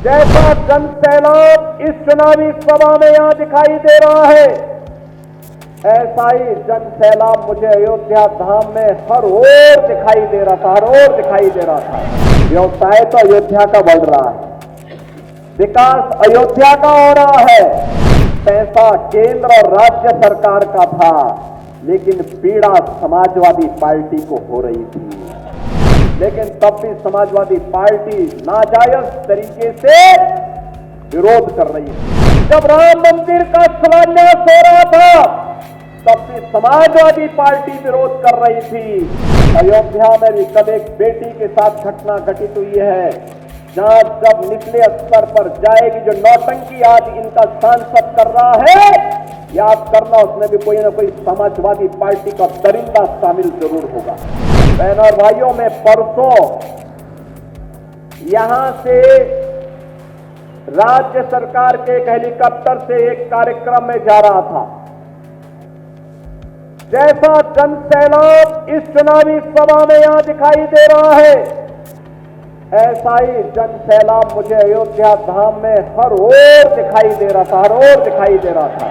जैसा जन सैलाब इस चुनावी सभा में यहां दिखाई दे रहा है, ऐसा ही जन सैलाब मुझे अयोध्या धाम में हर ओर दिखाई दे रहा था, हर ओर दिखाई दे रहा था। व्यवसाय तो अयोध्या का बढ़ रहा है, विकास अयोध्या का हो रहा है। पैसा केंद्र और राज्य सरकार का था, लेकिन पीड़ा समाजवादी पार्टी को हो रही थी। लेकिन तब भी समाजवादी पार्टी नाजायज तरीके से विरोध कर रही थी। जब राम मंदिर का शिलान्यास हो रहा था, तब भी समाजवादी पार्टी विरोध कर रही थी। अयोध्या में भी कल एक बेटी के साथ घटना घटित हुई है, जहां जब निचले स्तर पर जाएगी, जो नौटंकी आज इनका सांसद कर रहा है, याद करना उसमें भी कोई ना कोई समाजवादी पार्टी का दरिंदा शामिल जरूर होगा। बहनों और भाइयों, में परसों यहां से राज्य सरकार के एक हेलीकॉप्टर से एक कार्यक्रम में जा रहा था। जैसा जन सैलाब इस चुनावी सभा में यहां दिखाई दे रहा है, ऐसा ही जन सैलाब मुझे अयोध्या धाम में हर ओर दिखाई दे रहा था, हर ओर दिखाई दे रहा था।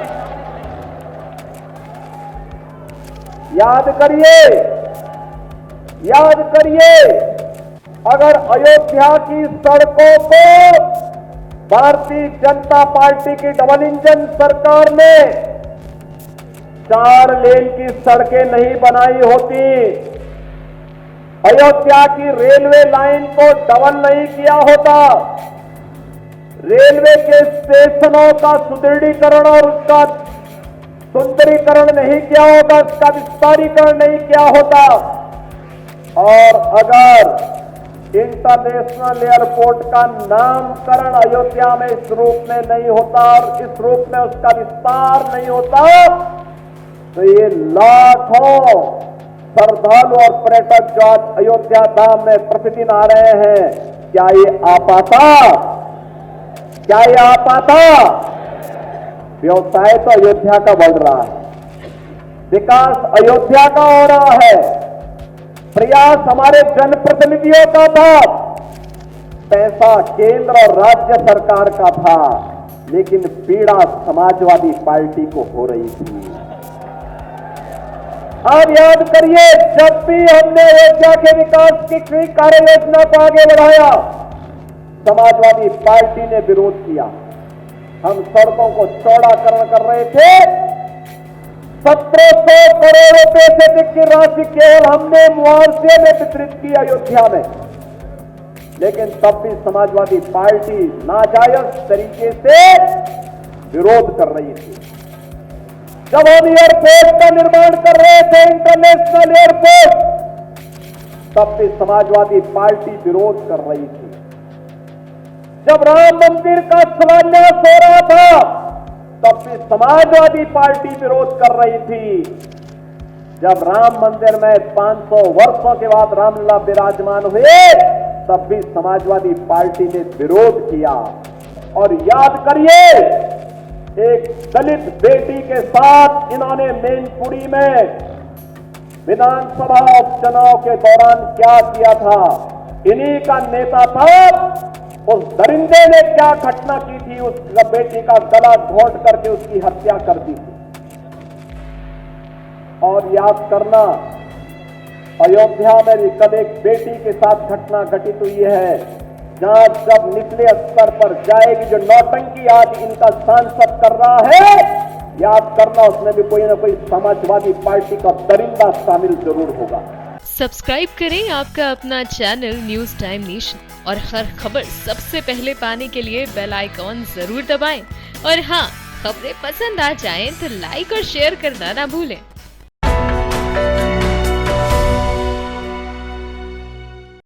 याद करिए, अगर अयोध्या की सड़कों को भारतीय जनता पार्टी की डबल इंजन सरकार ने 4 लेन की सड़कें नहीं बनाई होती, अयोध्या की रेलवे लाइन को डबल नहीं किया होता, रेलवे के स्टेशनों का सुदृढ़ीकरण और उसका सुंदरीकरण नहीं किया होता, उसका विस्तारीकरण नहीं किया होता, और अगर इंटरनेशनल एयरपोर्ट का नामकरण अयोध्या में इस रूप में नहीं होता और इस रूप में उसका विस्तार नहीं होता, तो ये लाखों श्रद्धालु और पर्यटक जो आज अयोध्या धाम में प्रतिदिन आ रहे हैं, क्या ये आ पाता? व्यवसाय तो अयोध्या का बढ़ रहा है, विकास अयोध्या का हो रहा है, प्रयास हमारे जनप्रतिनिधियों का था, पैसा केंद्र और राज्य सरकार का था, लेकिन पीड़ा समाजवादी पार्टी को हो रही थी। आप याद करिए, जब भी हमने अयोध्या के विकास की कार्य योजना को आगे बढ़ाया, समाजवादी पार्टी ने विरोध किया। हम सड़कों को चौड़ाकरण कर रहे थे, 1700 करोड़ रुपए से अधिक की राशि केवल हमने मुआवजे में वितरित की अयोध्या में, लेकिन तब भी समाजवादी पार्टी नाजायज तरीके से विरोध कर रही थी। जब हम एयरपोर्ट का निर्माण कर रहे थे, इंटरनेशनल एयरपोर्ट, तब भी समाजवादी पार्टी विरोध कर रही थी। जब राम मंदिर का शिलान्यास हो रहा था, तब भी समाजवादी पार्टी विरोध कर रही थी। जब राम मंदिर में 500 वर्षों के बाद रामलला विराजमान हुए, तब भी समाजवादी पार्टी ने विरोध किया। और याद करिए, एक दलित बेटी के साथ इन्होंने मैनपुरी में विधानसभा उपचुनाव के दौरान क्या किया था, इन्हीं का नेता था। उस दरिंदे ने क्या घटना की थी, उस बेटी का गला घोंट करके उसकी हत्या कर दी थी। और याद करना, अयोध्या में भी कल एक बेटी के साथ घटना घटित हुई है, जहां जब निचले स्तर पर जाएगी, जो नौटंकी आज इनका सांसद कर रहा है, याद करना उसमें भी कोई ना कोई समाजवादी पार्टी का दरिंदा शामिल जरूर होगा। सब्सक्राइब करें आपका अपना चैनल न्यूज टाइम नेशन, और हर खबर सबसे पहले पाने के लिए बेल आइकॉन जरूर दबाएं। और हाँ, खबरें पसंद आ जाएं तो लाइक और शेयर करना ना भूलें।